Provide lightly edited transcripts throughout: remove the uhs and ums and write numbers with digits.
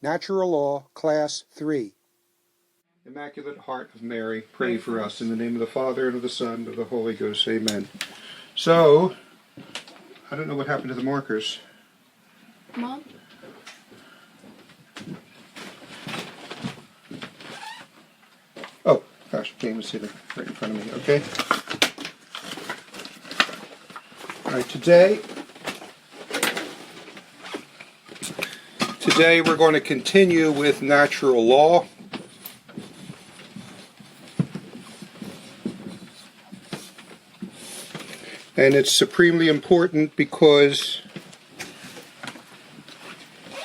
Natural Law, Class 3. Immaculate Heart of Mary, pray for us. In the name of the Father, and of the Son, and of the Holy Ghost. Amen. So, I don't know what happened to the markers. Mom? Oh, gosh, I can't even see them right in front of me. Okay. All right, today we're going to continue with natural law. And it's supremely important because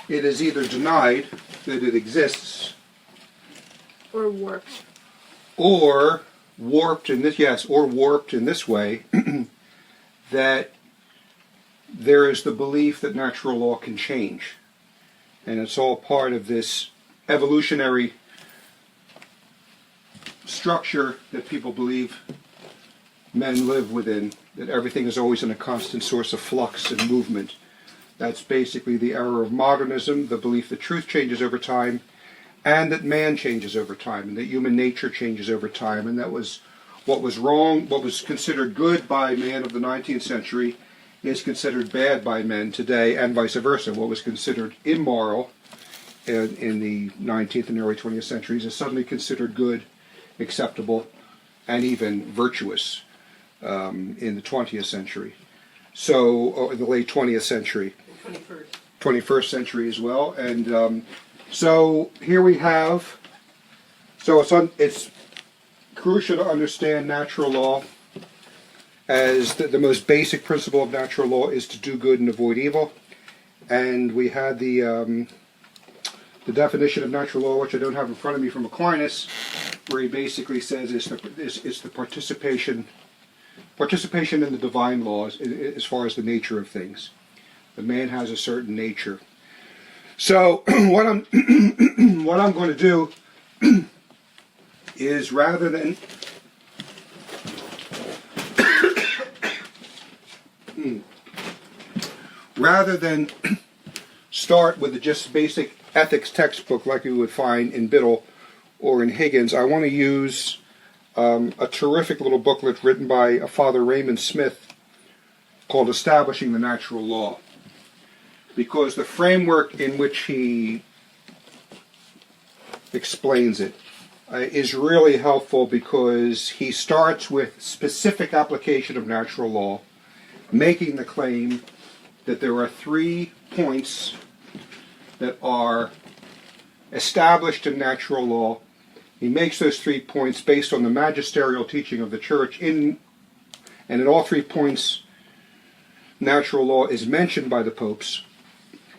it is either denied that it exists, Or warped. or warped in this way that there is the belief that natural law can change. And it's all part of this evolutionary structure that people believe men live within, that everything is always in a constant source of flux and movement. That's basically the error of modernism, the belief that truth changes over time, and that man changes over time, and that human nature changes over time. And that was what was wrong, what was considered good by man of the 19th century is considered bad by men today, and vice versa. What was considered immoral in the 19th and early 20th centuries is suddenly considered good, acceptable, and even virtuous in the 20th century. So, or in the late 20th century. 21st century as well. And so here we have, so it's crucial to understand natural law as the most basic principle of natural law is to do good and avoid evil. And we had the definition of natural law, which I don't have in front of me, from Aquinas, where he basically says it's the participation in the divine laws as far as the nature of things. The man has a certain nature. So what I'm going to do is rather than start with the just basic ethics textbook like you would find in Biddle or in Higgins, I want to use a terrific little booklet written by a Father Raymond Smith called Establishing the Natural Law, because the framework in which he explains it is really helpful, because he starts with specific application of natural law, making the claim that there are 3 points that are established in natural law. He makes those 3 points based on the magisterial teaching of the Church, and in all 3 points, natural law is mentioned by the popes.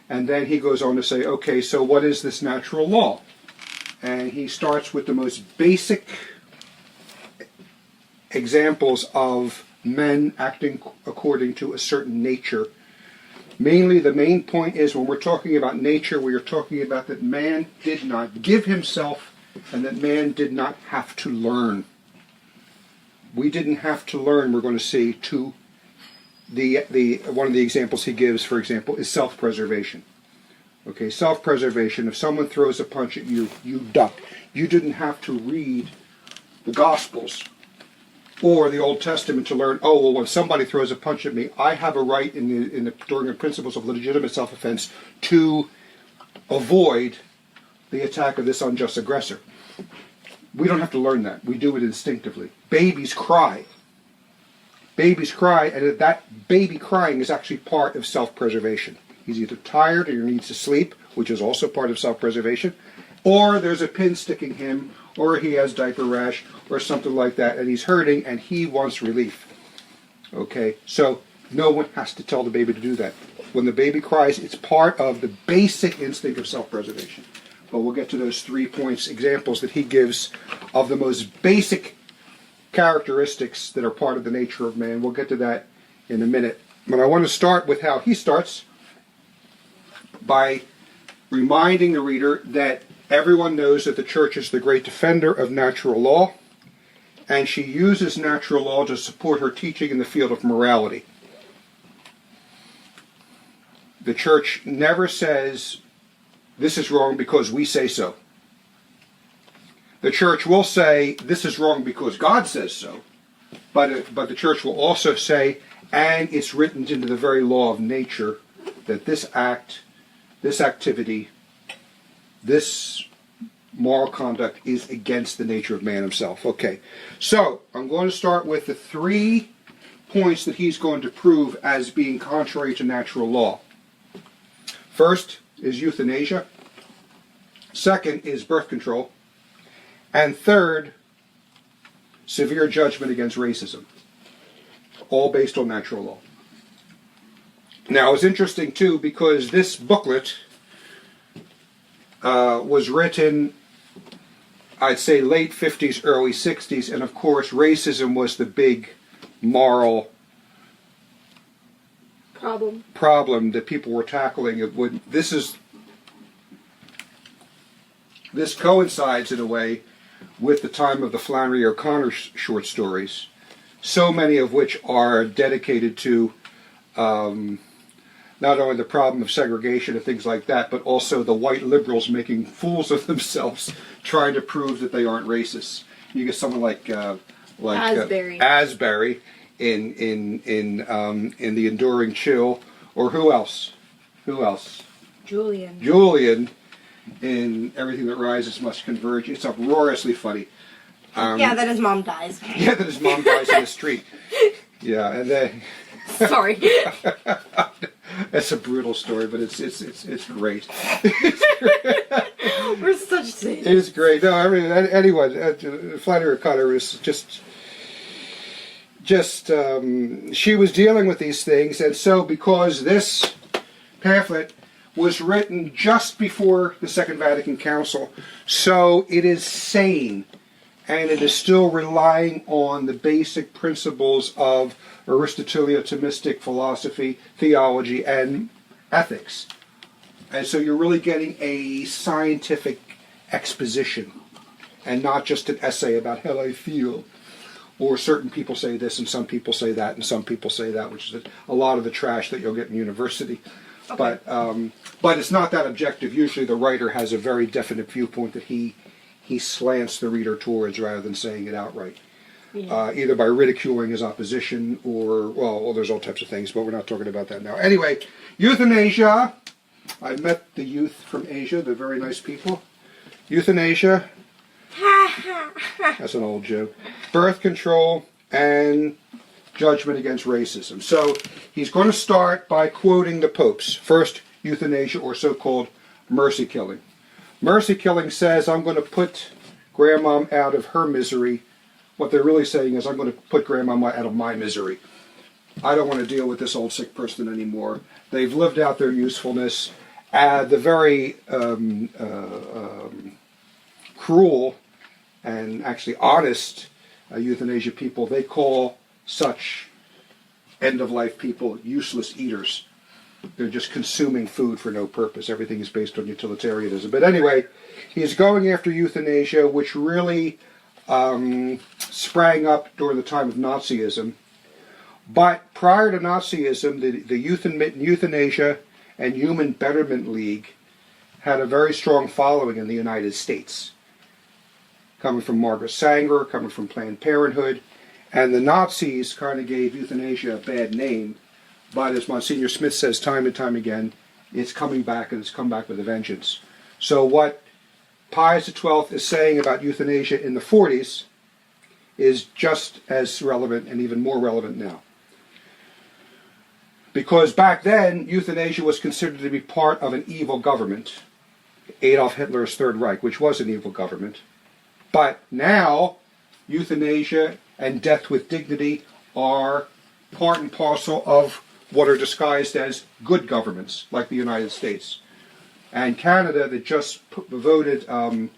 And then he goes on to say, okay, so what is this natural law? And he starts with the most basic examples of men acting according to a certain nature. Mainly, the main point is, when we're talking about nature, we are talking about that man did not give himself, and that man did not have to learn. We didn't have to learn, we're going to see, to one of the examples he gives, for example, is self-preservation. Okay, self-preservation. If someone throws a punch at you, you duck. You didn't have to read the Gospels or the Old Testament to learn, oh, well, when somebody throws a punch at me, I have a right during the principles of legitimate self-defense to avoid the attack of this unjust aggressor. We don't have to learn that. We do it instinctively. Babies cry. Babies cry, and that baby crying is actually part of self-preservation. He's either tired or he needs to sleep, which is also part of self-preservation, or there's a pin sticking him, or he has diaper rash, or something like that, and he's hurting, and he wants relief. Okay, so no one has to tell the baby to do that. When the baby cries, it's part of the basic instinct of self-preservation. But we'll get to those 3 points, examples that he gives of the most basic characteristics that are part of the nature of man. We'll get to that in a minute. But I want to start with how he starts, by reminding the reader that everyone knows that the Church is the great defender of natural law, and she uses natural law to support her teaching in the field of morality. The Church never says this is wrong because we say so. The church will say this is wrong because God says so, but the church will also say, and it's written into the very law of nature, that this act, this activity, this moral conduct is against the nature of man himself. Okay, so I'm going to start with the 3 points that he's going to prove as being contrary to natural law. First is euthanasia. Second is birth control. And third, severe judgment against racism. All based on natural law. Now, it's interesting, too, because this booklet was written, I'd say, late 50s, early 60s, and of course, racism was the big moral problem that people were tackling. This coincides, in a way, with the time of the Flannery O'Connor short stories, so many of which are dedicated to not only the problem of segregation and things like that, but also the white liberals making fools of themselves, trying to prove that they aren't racist. You get someone like Asbury in The Enduring Chill, or who else? Julian in Everything That Rises Must Converge. It's uproariously funny. That his mom dies. Yeah, that his mom dies in the street. Yeah, and then. Sorry. That's a brutal story, but it's great. We're such saints. It's great. No, I mean, anyway, Flannery O'Connor was just she was dealing with these things, and so because this pamphlet was written just before the Second Vatican Council, so it is sane, and it is still relying on the basic principles of Aristotelian Thomistic philosophy, theology, and ethics. And so you're really getting a scientific exposition, and not just an essay about how I feel, or certain people say this, and some people say that, and some people say that, which is a lot of the trash that you'll get in university. Okay. But it's not that objective. Usually the writer has a very definite viewpoint that he slants the reader towards, rather than saying it outright. Yeah. Either by ridiculing his opposition or, well, there's all types of things, but we're not talking about that now. Anyway, euthanasia. I met the youth from Asia. They're very nice people. Euthanasia. That's an old joke. Birth control and judgment against racism. So he's going to start by quoting the popes. First, euthanasia, or so-called mercy killing. Mercy killing says, I'm going to put grandmom out of her misery. What they're really saying is, I'm going to put grandmama out of my misery. I don't want to deal with this old sick person anymore. They've lived out their usefulness. The very cruel and actually honest euthanasia people, they call such end-of-life people useless eaters. They're just consuming food for no purpose. Everything is based on utilitarianism. But anyway, he's going after euthanasia, which really sprang up during the time of Nazism. But prior to Nazism, the Euthanasia and Human Betterment League had a very strong following in the United States, coming from Margaret Sanger, coming from Planned Parenthood. And the Nazis kind of gave euthanasia a bad name. But as Monsignor Smith says time and time again, it's coming back, and it's come back with a vengeance. So what Pius XII is saying about euthanasia in the 40s is just as relevant and even more relevant now. Because back then, euthanasia was considered to be part of an evil government, Adolf Hitler's Third Reich, which was an evil government. But now, euthanasia and death with dignity are part and parcel of what are disguised as good governments, like the United States. And Canada, that just voted that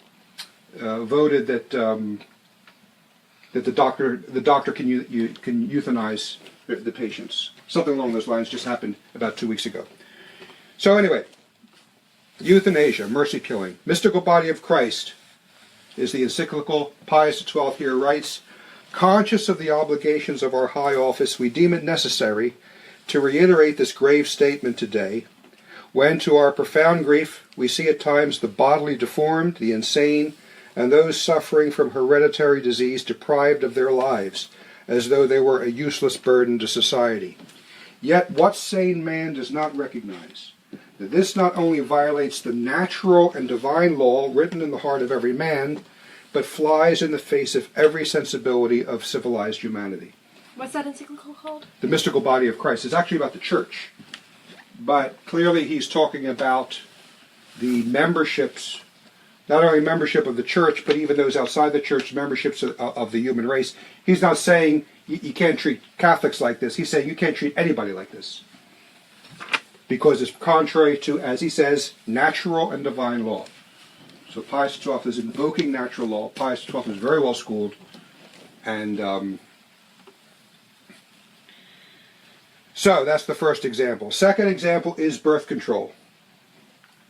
the doctor can euthanize the patients. Something along those lines just happened about 2 weeks ago. So anyway, euthanasia, mercy killing. Mystical Body of Christ is the encyclical. Pius XII here writes, conscious of the obligations of our high office, we deem it necessary to reiterate this grave statement today. when, to our profound grief, we see at times the bodily deformed, the insane, and those suffering from hereditary disease deprived of their lives, as though they were a useless burden to society. Yet what sane man does not recognize? That this not only violates the natural and divine law written in the heart of every man, but flies in the face of every sensibility of civilized humanity. What's that encyclical called? The Mystical Body of Christ. It's actually about the church. But clearly he's talking about the memberships, not only membership of the church, but even those outside the church, memberships of the human race. He's not saying you can't treat Catholics like this. He's saying you can't treat anybody like this. Because it's contrary to, as he says, natural and divine law. So Pius XII is invoking natural law. Pius XII is very well schooled. And so that's the first example. Second example is birth control.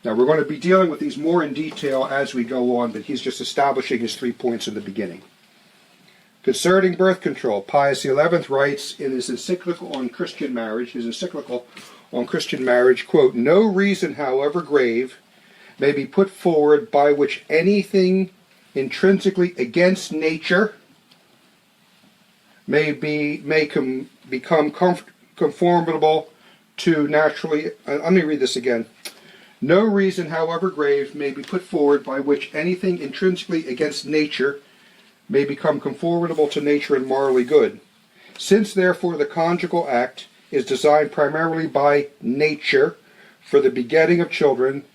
Now we're going to be dealing with these more in detail as we go on, but he's just establishing his 3 points in the beginning. Concerning birth control, Pius XI writes in his encyclical on Christian marriage, quote, "No reason, however grave, may be put forward by which anything intrinsically against nature may become conformable to naturally..." Let me read this again. "No reason, however grave, may be put forward by which anything intrinsically against nature may become conformable to nature and morally good. Since, therefore, the conjugal act is designed primarily by nature for the begetting of children,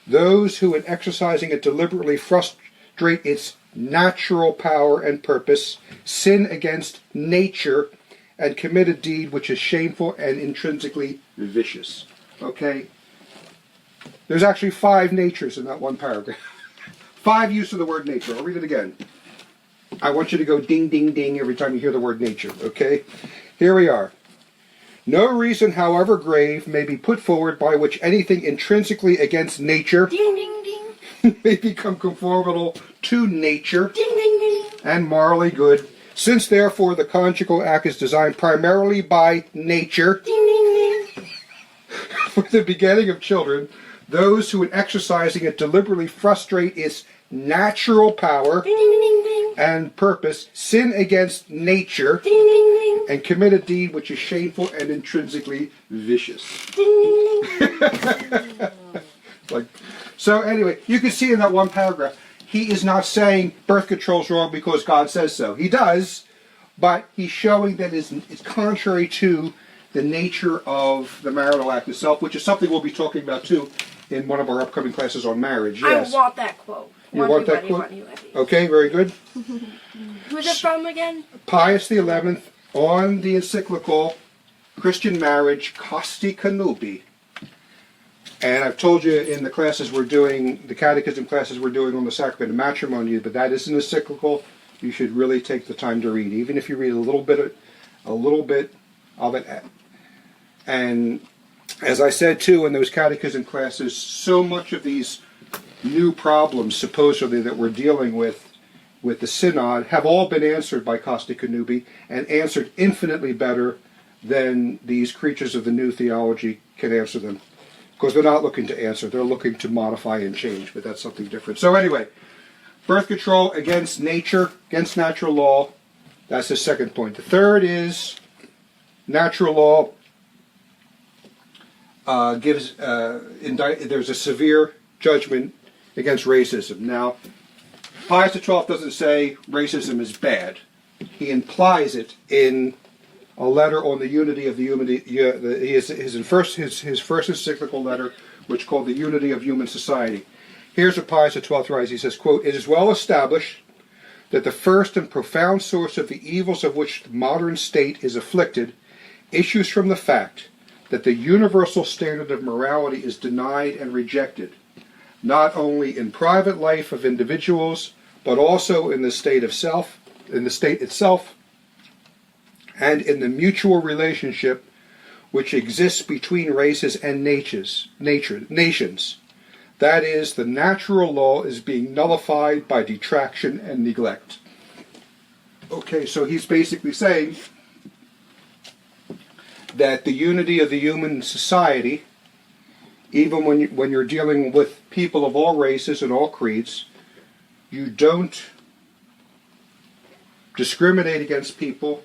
those who in exercising it deliberately frustrate its natural power and purpose, sin against nature, and commit a deed which is shameful and intrinsically vicious." Okay? There's actually 5 natures in that one paragraph. 5 use of the word nature. I'll read it again. I want you to go ding, ding, ding every time you hear the word nature. Okay? Here we are. "No reason, however grave, may be put forward by which anything intrinsically against nature..." Ding, ding, ding. "may become conformable to nature..." Ding, ding, ding. "and morally good. Since, therefore, the conjugal act is designed primarily by nature..." Ding, ding, ding. "for the begetting of children, those who in exercising it deliberately frustrate its natural power..." Ding, ding, ding, ding. "and purpose, sin against nature..." Ding, ding, ding. "and commit a deed which is shameful and intrinsically vicious." Ding, ding, ding. So anyway, you can see in that one paragraph, he is not saying birth control is wrong because God says so. He does, but he's showing that it's contrary to the nature of the marital act itself, which is something we'll be talking about too in one of our upcoming classes on marriage. Yes. I want that quote. You want that quote? Okay, very good. Who's it from again? Pius XI on the encyclical Christian Marriage, Costi Connubii. And I've told you in the classes we're doing, the catechism classes we're doing on the sacrament of matrimony, but that is an encyclical you should really take the time to read, even if you read a little bit of it. And as I said too in those catechism classes, so much of these new problems supposedly that we're dealing with the synod have all been answered by Costi Connubii, and answered infinitely better than these creatures of the new theology can answer them. Because they're not looking to answer, they're looking to modify and change, but that's something different. So anyway, birth control against nature, against natural law, that's the second point. The third is natural law there's a severe judgment against racism. Now, Pius XII doesn't say racism is bad. He implies it in a letter on the unity of the his first encyclical letter, which is called The Unity of Human Society. Here's what Pius XII writes. He says, quote, "It is well established that the first and profound source of the evils of which the modern state is afflicted issues from the fact that the universal standard of morality is denied and rejected, not only in private life of individuals, but also in the state itself, and in the mutual relationship which exists between races and nations. That is, the natural law is being nullified by detraction and neglect." Okay, so he's basically saying that the unity of the human society even when you're dealing with people of all races and all creeds, you don't discriminate against people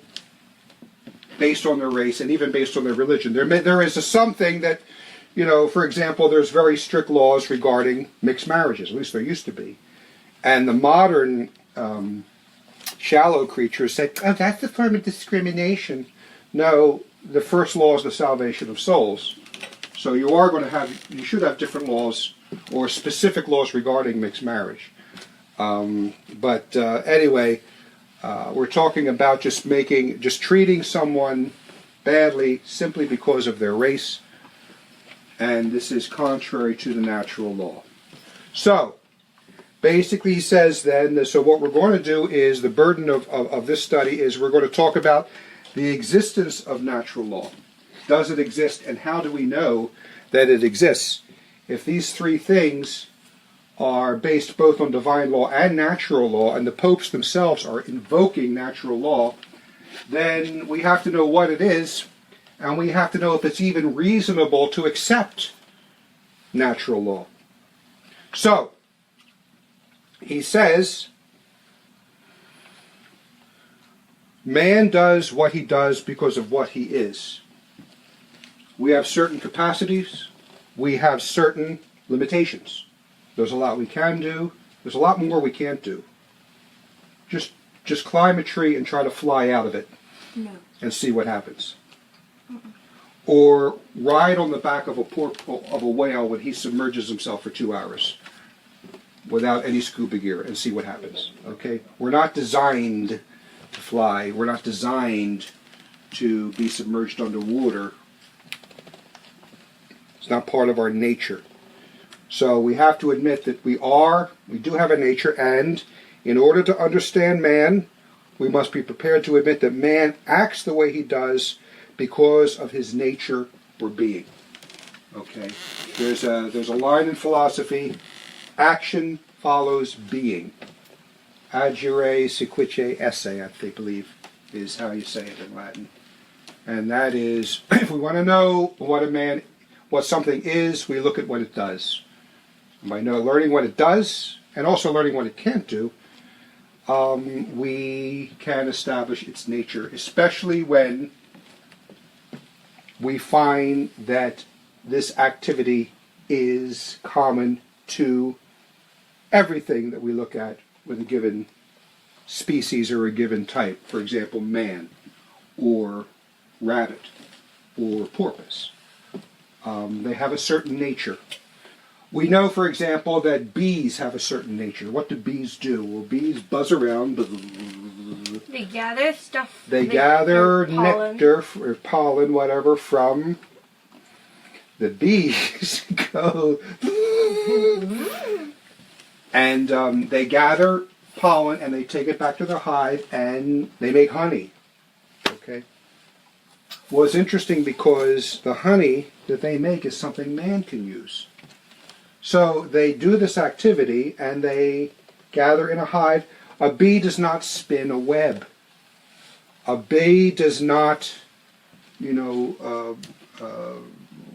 based on their race and even based on their religion. There is something that, for example, there's very strict laws regarding mixed marriages, at least there used to be. And the modern shallow creatures say, oh, that's a form of discrimination. No, the first law is the salvation of souls. So you should have different laws or specific laws regarding mixed marriage. Anyway, we're talking about just treating someone badly simply because of their race, and this is contrary to the natural law. So, basically he says then, so what we're going to do is, the burden of this study is we're going to talk about the existence of natural law. Does it exist, and how do we know that it exists? If these three things are based both on divine law and natural law, and the popes themselves are invoking natural law, then we have to know what it is, and we have to know if it's even reasonable to accept natural law. So, he says, man does what he does because of what he is. We have certain capacities, we have certain limitations. There's a lot we can do. There's a lot more we can't do. Just climb a tree and try to fly out of it. No. And see what happens. Or ride on the back of a whale when he submerges himself for 2 hours without any scuba gear and see what happens. Okay? We're not designed to fly. We're not designed to be submerged underwater. It's not part of our nature. So we have to admit that we do have a nature, and in order to understand man, we must be prepared to admit that man acts the way he does because of his nature or being. Okay? There's a line in philosophy, action follows being. Agere sequice esse, I believe, is how you say it in Latin. And that is, if we want to know what something is, we look at what it does. And by learning what it does, and also learning what it can't do, we can establish its nature, especially when we find that this activity is common to everything that we look at with a given species or a given type. For example, man, or rabbit, or porpoise. They have a certain nature. We know, for example, that bees have a certain nature. What do bees do? Well, bees buzz around. They gather stuff. They gather nectar or pollen, whatever, from the bees. Go. And they gather pollen and they take it back to their hive and they make honey. Okay? Well, it's interesting because the honey that they make is something man can use. So they do this activity and they gather in a hive. A bee does not spin a web. A bee does not,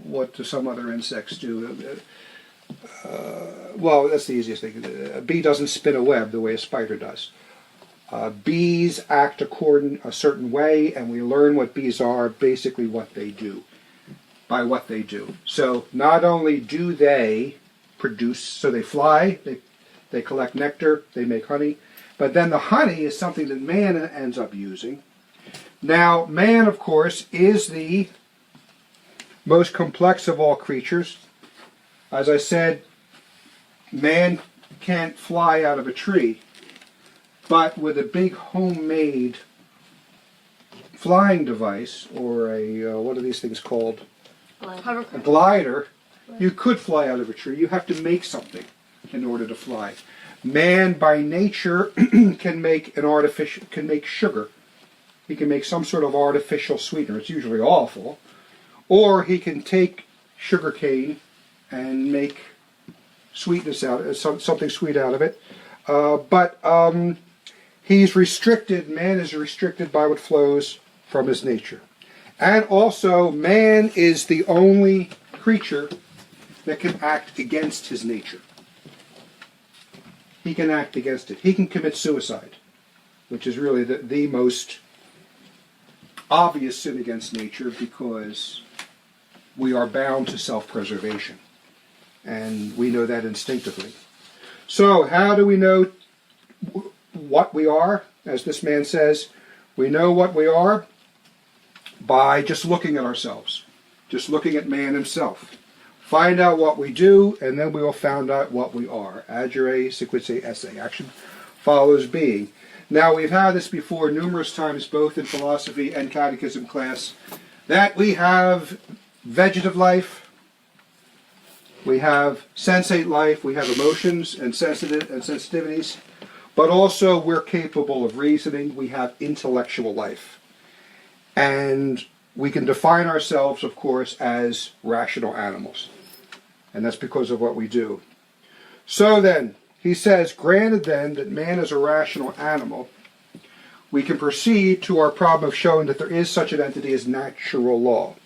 what do some other insects do? Well, that's the easiest thing. A bee doesn't spin a web the way a spider does. Bees act according a certain way, and we learn what bees are, basically what they do, by what they do. So not only do they produce, so they fly, they collect nectar, they make honey, but then the honey is something that man ends up using. Now, man, of course, is the most complex of all creatures. As I said, man can't fly out of a tree, but with a big homemade flying device, or what are these things called? A glider, you could fly out of a tree. You have to make something in order to fly. Man, by nature, can make sugar. He can make some sort of artificial sweetener. It's usually awful. Or he can take sugar cane and make sweetness something sweet out of it. But he's restricted. Man is restricted by what flows from his nature. And also, man is the only creature that can act against his nature. He can act against it. He can commit suicide, which is really the most obvious sin against nature, because we are bound to self-preservation. And we know that instinctively. So how do we know what we are? As this man says, we know what we are by just looking at ourselves, just looking at man himself. Find out what we do, and then we will find out what we are. Agere sequitur esse. Action follows being. Now, we've had this before numerous times, both in philosophy and catechism class, that we have vegetative life, we have sensate life, we have emotions and sensitivities, but also we're capable of reasoning. We have intellectual life. And we can define ourselves, of course, as rational animals. And that's because of what we do. So then, he says, granted then that man is a rational animal, we can proceed to our problem of showing that there is such an entity as natural law.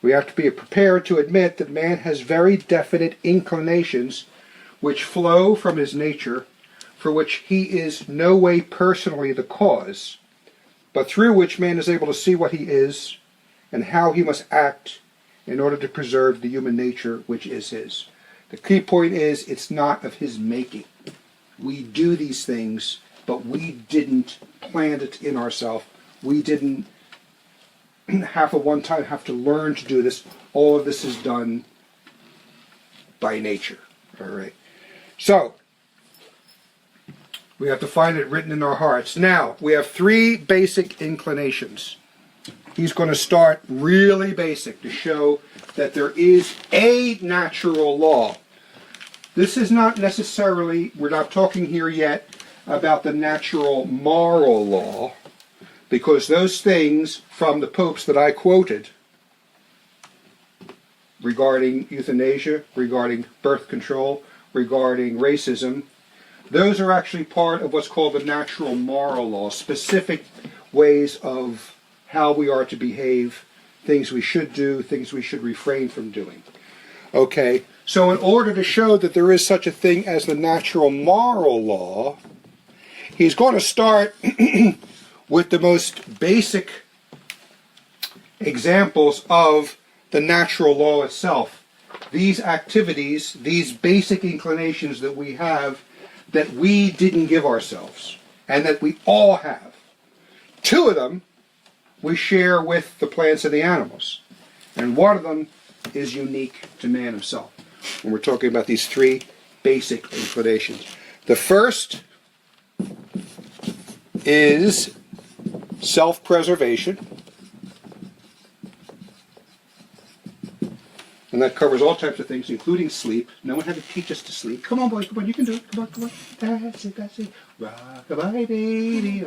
We have to be prepared to admit that man has very definite inclinations which flow from his nature, for which he is no way personally the cause, but through which man is able to see what he is and how he must act in order to preserve the human nature which is his. The key point is, it's not of his making. We do these things, but we didn't plant it in ourselves. We didn't have to learn to do this. All of this is done by nature. All right. So, we have to find it written in our hearts. Now, we have three basic inclinations. He's going to start really basic to show that there is a natural law. This is not necessarily, we're not talking here yet about the natural moral law, because those things from the popes that I quoted regarding euthanasia, regarding birth control, regarding racism, those are actually part of what's called the natural moral law, specific ways of how we are to behave, things we should do, things we should refrain from doing. Okay, so in order to show that there is such a thing as the natural moral law, he's going to start with the most basic examples of the natural law itself. These activities, these basic inclinations that we have, that we didn't give ourselves, and that we all have. Two of them we share with the plants and the animals, and one of them is unique to man himself. When we're talking about these three basic inclinations. The first is self-preservation. And that covers all types of things, including sleep. No one had to teach us to sleep. Come on, boys, come on, you can do it. Come on, come on. That's it. Rock-a-bye, baby.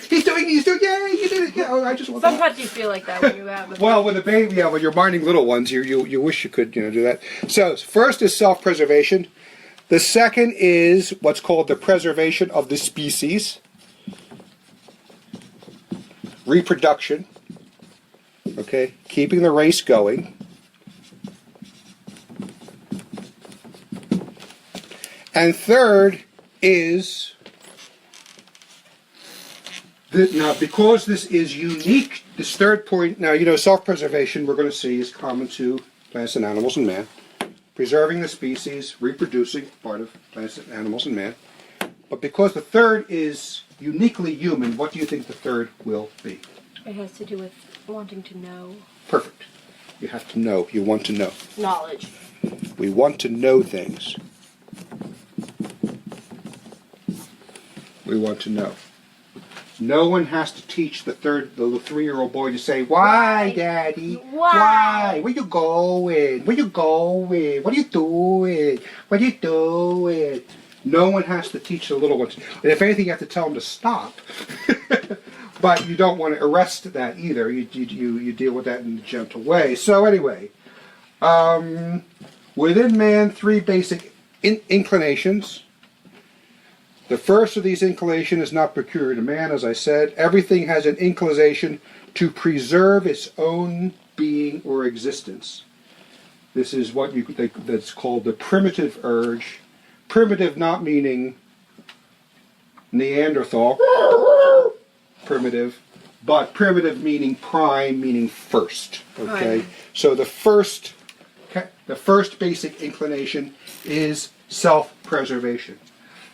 He's doing, yay, you did it. Yeah, oh, I just want Sometimes you feel like that when you have a Well, with a baby, yeah, when you're minding little ones, you wish you could, do that. So, first is self-preservation. The second is what's called the preservation of the species. Reproduction. Okay, keeping the race going. And third is, now because this is unique, this third point, now self-preservation we're going to see is common to plants and animals and man. Preserving the species, reproducing, part of plants and animals and man. But because the third is uniquely human, what do you think the third will be? It has to do with wanting to know. Perfect. You have to know. You want to know. Knowledge. We want to know things. We want to know. No one has to teach the 3-year-old boy to say, "Why, Daddy? Why? Where you going? Where you going? What are you doing? What are you doing?" No one has to teach the little ones. And if anything, you have to tell them to stop. But you don't want to arrest that either. You deal with that in a gentle way. So anyway, within man, three basic inclinations. The first of these inclinations is not peculiar to man, as I said. Everything has an inclination to preserve its own being or existence. This is what that's called the primitive urge. Primitive not meaning Neanderthal, primitive, but primitive meaning prime, meaning first. Okay, Right. so the first basic inclination is self-preservation.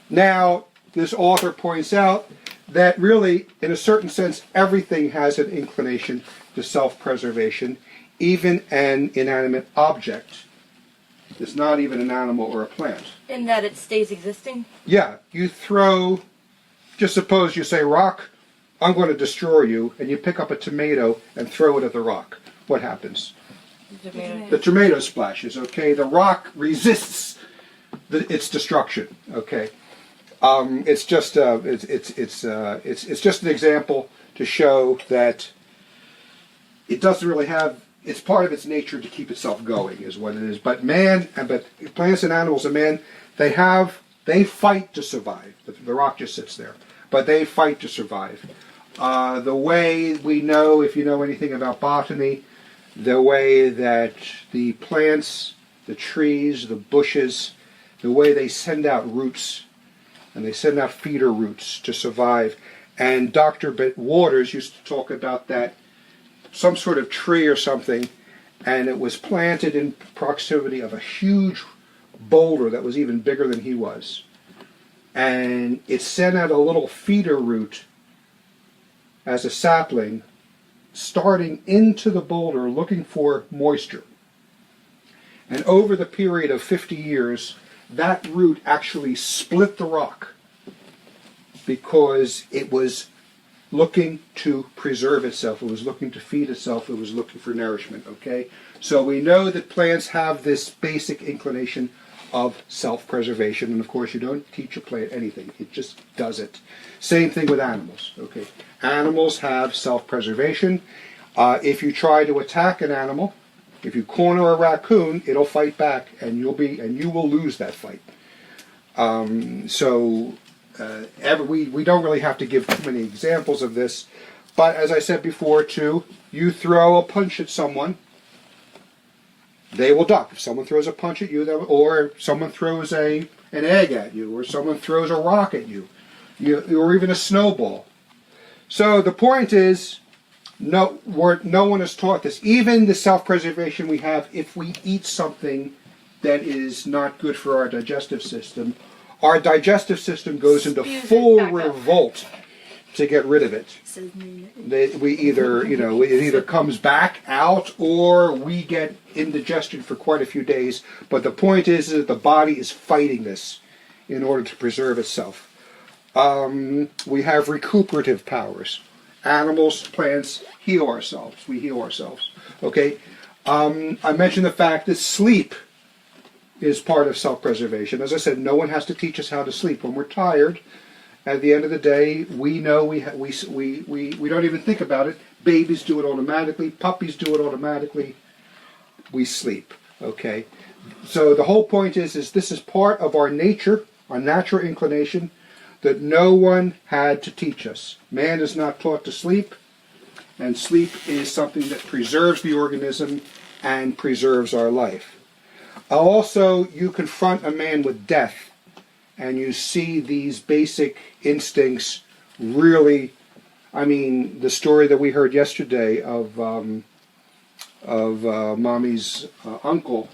Now, this author points out that really, in a certain sense, everything has an inclination to self-preservation, even an inanimate object. It's not even an animal or a plant. In that it stays existing? Yeah, you throw, just suppose you say, rock, I'm going to destroy you, and you pick up a tomato and throw it at the rock. What happens? The tomato splashes, okay? The rock resists its destruction, okay? It's just an example to show that it doesn't really have. It's part of its nature to keep itself going, is what it is. But plants and animals and man, they fight to survive. The rock just sits there, but they fight to survive. The way we know, if you know anything about botany, the way that the plants, the trees, the bushes, the way they send out roots, and they send out feeder roots to survive. And Dr. Waters used to talk about that, some sort of tree or something, and it was planted in proximity of a huge boulder that was even bigger than he was. And it sent out a little feeder root as a sapling, starting into the boulder looking for moisture. And over the period of 50 years, that root actually split the rock because it was looking to preserve itself. It was looking to feed itself. It was looking for nourishment, okay? So we know that plants have this basic inclination of self-preservation, and of course you don't teach a plant anything. It just does it. Same thing with animals, okay? Animals have self-preservation. If you try to attack an animal, if you corner a raccoon, it'll fight back, and you will lose that fight. We don't really have to give too many examples of this, but as I said before too, you throw a punch at someone, they will duck. If someone throws a punch at you, or someone throws an egg at you, or someone throws a rock at you, or even a snowball. So the point is, no one is taught this. Even the self-preservation we have, if we eat something that is not good for our digestive system, our digestive system goes into full revolt to get rid of it. It either comes back out or we get indigestion for quite a few days. But the point is that the body is fighting this in order to preserve itself. We have recuperative powers. Animals, plants heal ourselves. We heal ourselves. Okay. I mentioned the fact that sleep is part of self-preservation. As I said, no one has to teach us how to sleep. When we're tired, at the end of the day, we know we don't even think about it. Babies do it automatically. Puppies do it automatically. We sleep. Okay. So the whole point is this is part of our nature, our natural inclination, that no one had to teach us. Man is not taught to sleep, and sleep is something that preserves the organism and preserves our life. Also, you confront a man with death, and you see these basic instincts really. I mean, the story that we heard yesterday of Mommy's uncle,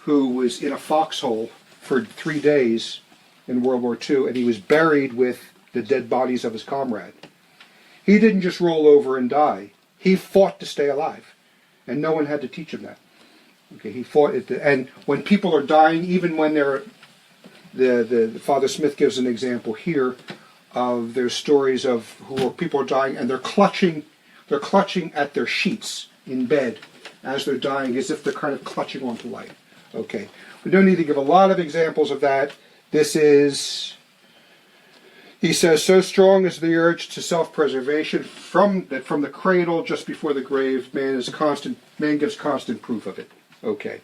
who was in a foxhole for 3 days in World War II, and he was buried with the dead bodies of his comrade. He didn't just roll over and die. He fought to stay alive, and no one had to teach him that. Okay, he fought it, and when people are dying, even when they're, the Father Smith gives an example here of there's stories of people are dying and they're clutching at their sheets in bed as they're dying, as if they're kind of clutching onto life. Okay, we don't need to give a lot of examples of that. This is, he says, so strong is the urge to self-preservation from the cradle just before the grave, man gives constant proof of it. Okay,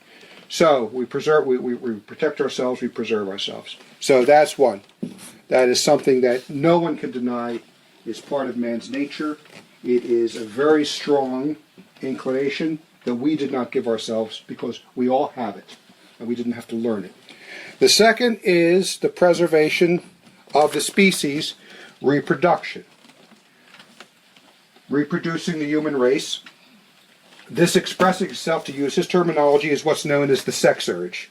so we protect ourselves, we preserve ourselves. So that's one. That is something that no one can deny is part of man's nature. It is a very strong inclination, that we did not give ourselves because we all have it and we didn't have to learn it. The second is the preservation of the species, reproduction. Reproducing the human race. This expressing itself, to use his terminology, is what's known as the sex urge.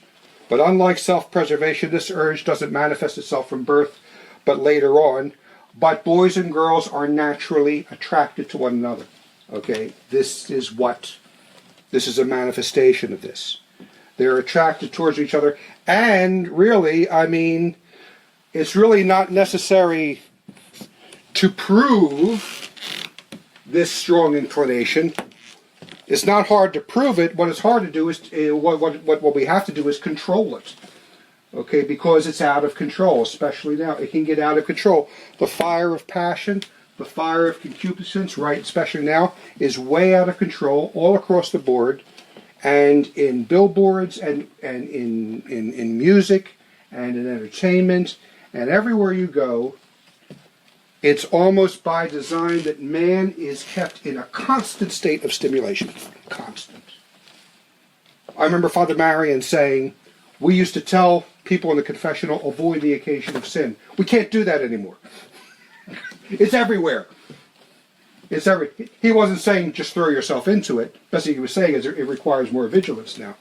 But unlike self-preservation, this urge doesn't manifest itself from birth, but later on. But boys and girls are naturally attracted to one another. Okay, this is a manifestation of this. They're attracted towards each other, and really, I mean, it's really not necessary to prove this strong inclination. It's not hard to prove it. What it's hard to do is, what we have to do is control it. Okay, because it's out of control, especially now. It can get out of control. The fire of passion, the fire of concupiscence, right, especially now, is way out of control all across the board. And in billboards and in music and in entertainment and everywhere you go, it's almost by design that man is kept in a constant state of stimulation. Constant. I remember Father Marian saying, we used to tell people in the confessional, avoid the occasion of sin. We can't do that anymore. It's everywhere. He wasn't saying just throw yourself into it. Best he was saying is it requires more vigilance now.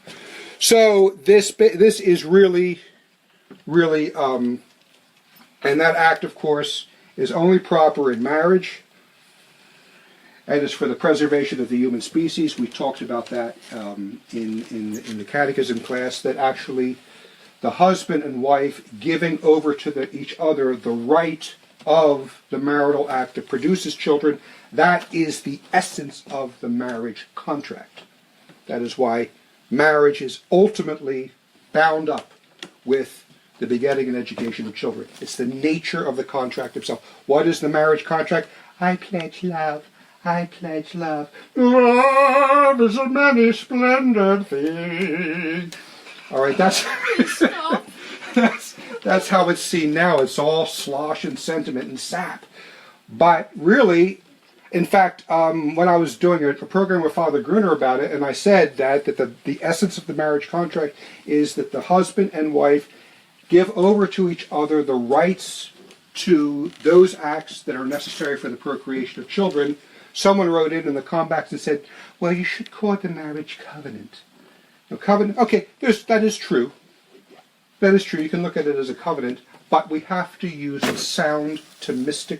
So this is really, and that act, of course, is only proper in marriage, and is for the preservation of the human species. We talked about that in the catechism class, that actually the husband and wife giving over to each other the right of the marital act that produces children, that is the essence of the marriage contract. That is why marriage is ultimately bound up with the begetting and education of children. It's the nature of the contract itself. What is the marriage contract? I pledge love. I pledge love. Love is a many splendid thing. All right, that's how it's seen now. It's all slosh and sentiment and sap. But really, in fact, when I was doing a program with Father Gruner about it, and I said that the essence of the marriage contract is that the husband and wife give over to each other the rights to those acts that are necessary for the procreation of children. Someone wrote in the comebacks and said, well, you should call it the marriage covenant. No, covenant, okay, that is true. That is true. You can look at it as a covenant, but we have to use a sound Thomistic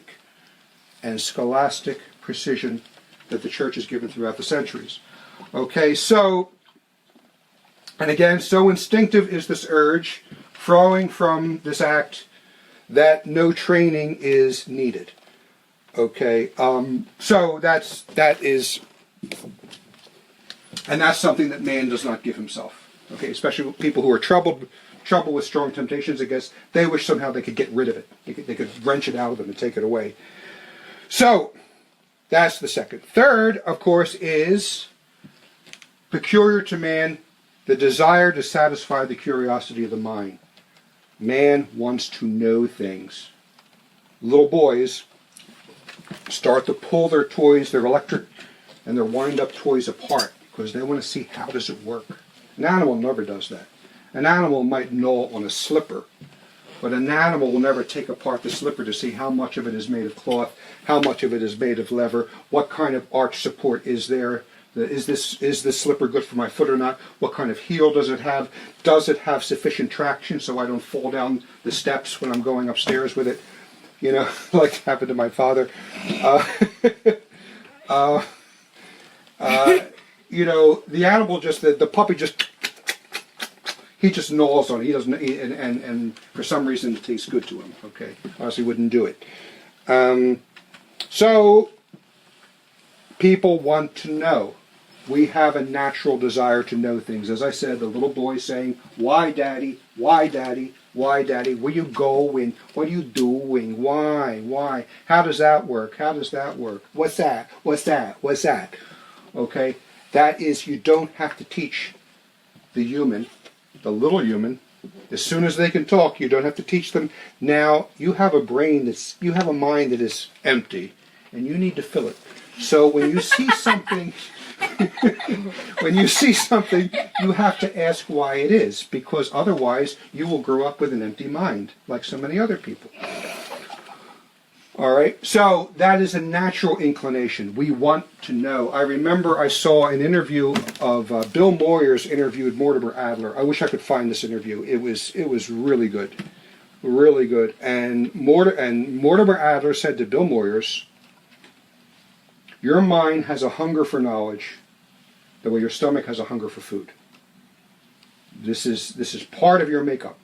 and scholastic precision that the Church has given throughout the centuries. Okay, so, and again, so instinctive is this urge flowing from this act that no training is needed. Okay, so that is, and that's something that man does not give himself. Okay, especially people who are trouble with strong temptations against, they wish somehow they could get rid of it. They could wrench it out of them and take it away. So, that's the second. Third, of course, is peculiar to man, the desire to satisfy the curiosity of the mind. Man wants to know things. Little boys start to pull their toys, their electric and their wind-up toys apart because they want to see how does it work. An animal never does that. An animal might gnaw on a slipper, but an animal will never take apart the slipper to see how much of it is made of cloth, how much of it is made of leather, what kind of arch support is there, is this slipper good for my foot or not, what kind of heel does it have sufficient traction so I don't fall down the steps when I'm going upstairs with it, you know, like happened to my father. You know, the animal just, the puppy just, he just gnaws on it. He doesn't, and for some reason it tastes good to him. Okay, otherwise he wouldn't do it. So people want to know. We have a natural desire to know things. As I said, the little boy saying, "Why, Daddy? Why, Daddy? Why, Daddy? Where you going? What are you doing? Why? Why? How does that work? How does that work? What's that? What's that? What's that?" Okay, that is, you don't have to teach the human, the little human, as soon as they can talk, you don't have to teach them. Now, you have a you have a mind that is empty, and you need to fill it. So when you see something, When you see something, you have to ask why it is, because otherwise you will grow up with an empty mind, like so many other people. All right, so that is a natural inclination. We want to know. I remember I saw an interview of Bill Moyers interviewed Mortimer Adler. I wish I could find this interview. It was really good, really good. And Mortimer Adler said to Bill Moyers, "Your mind has a hunger for knowledge, the way your stomach has a hunger for food. This is part of your makeup."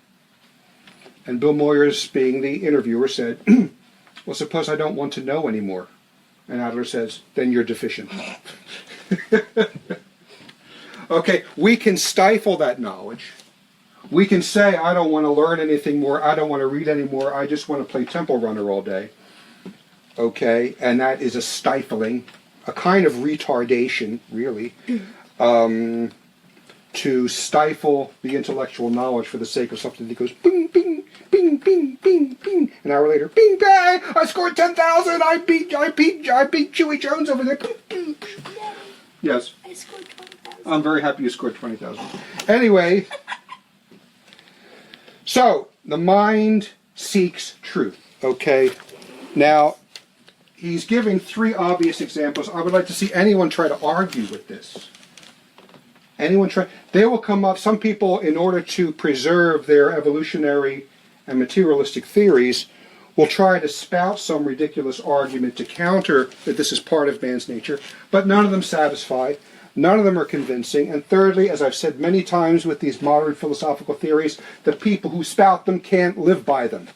And Bill Moyers, being the interviewer, said, "Well, suppose I don't want to know anymore." And Adler says, "Then you're deficient." Okay, we can stifle that knowledge. We can say, "I don't want to learn anything more. I don't want to read anymore. I just want to play Temple Runner all day." Okay, and that is a stifling, a kind of retardation, really, to stifle the intellectual knowledge for the sake of something that goes bing, bing, bing, bing, bing, bing. An hour later, bing, bang! I scored 10,000. I beat Chewy Jones over there. Bing, bing. Yes. I scored 20,000. I'm very happy you scored 20,000. Anyway, so the mind seeks truth. Okay, now he's giving 3 obvious examples. I would like to see anyone try to argue with this. Anyone try? They will come up. Some people, in order to preserve their evolutionary and materialistic theories, will try to spout some ridiculous argument to counter that this is part of man's nature, but none of them satisfy. None of them are convincing. And thirdly, as I've said many times with these modern philosophical theories, the people who spout them can't live by them.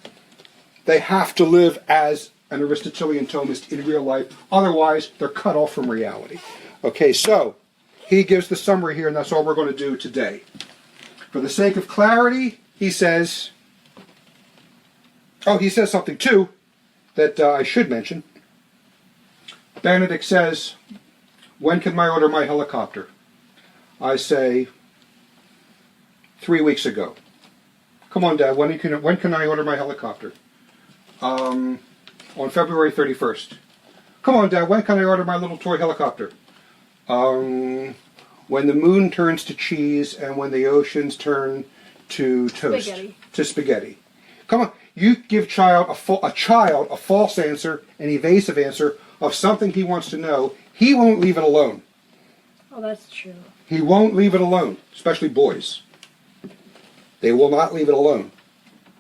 They have to live as an Aristotelian Thomist in real life. Otherwise, they're cut off from reality. Okay, so he gives the summary here, and that's all we're going to do today. For the sake of clarity, he says something too that I should mention. Benedict says, "When can I order my helicopter?" I say, 3 weeks ago. "Come on, Dad, when can I order my helicopter?" On February 31st. "Come on, Dad, when can I order my little toy helicopter?" When the moon turns to cheese and when the oceans turn to toast. Spaghetti. Come on, you give a child a false answer, an evasive answer of something he wants to know. He won't leave it alone. Oh, that's true. He won't leave it alone, especially boys. They will not leave it alone.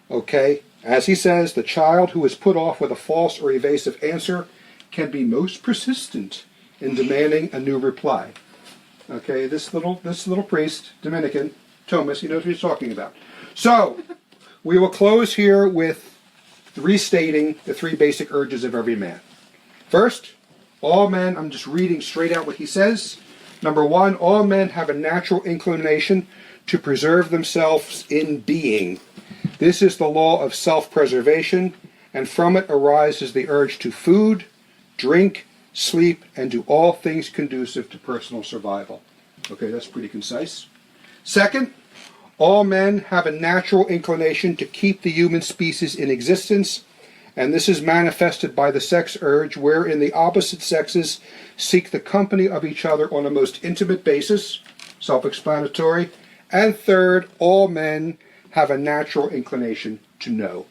Okay? As he says, the child who is put off with a false or evasive answer can be most persistent in demanding a new reply. Okay, this little priest, Dominican, Thomas, he knows what he's talking about. So, we will close here with restating the 3 basic urges of every man. First, all men, I'm just reading straight out what he says. Number 1, all men have a natural inclination to preserve themselves in being. This is the law of self-preservation, and from it arises the urge to food, drink, sleep, and do all things conducive to personal survival. Okay, that's pretty concise. Second, all men have a natural inclination to keep the human species in existence, and this is manifested by the sex urge, wherein the opposite sexes seek the company of each other on a most intimate basis, self-explanatory. And third, all men have a natural inclination to know.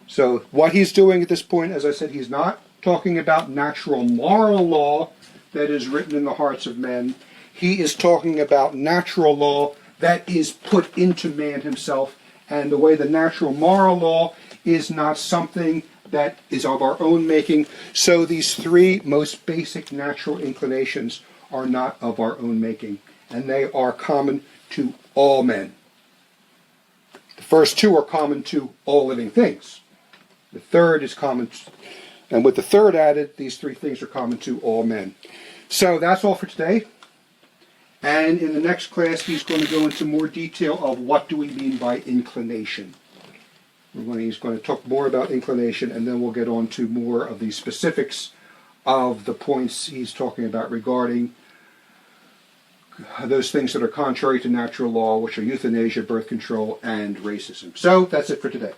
So what he's doing at this point, as I said, he's not talking about natural moral law that is written in the hearts of men. He is talking about natural law that is put into man himself, and the way the natural moral law is not something that is of our own making. So these 3 most basic natural inclinations are not of our own making, and they are common to all men. The first 2 are common to all living things. The third is common, and with the third added, these 3 things are common to all men. So that's all for today. And in the next class, he's going to go into more detail of what do we mean by inclination. He's going to talk more about inclination, and then we'll get on to more of the specifics of the points he's talking about regarding those things that are contrary to natural law, which are euthanasia, birth control, and racism. So that's it for today.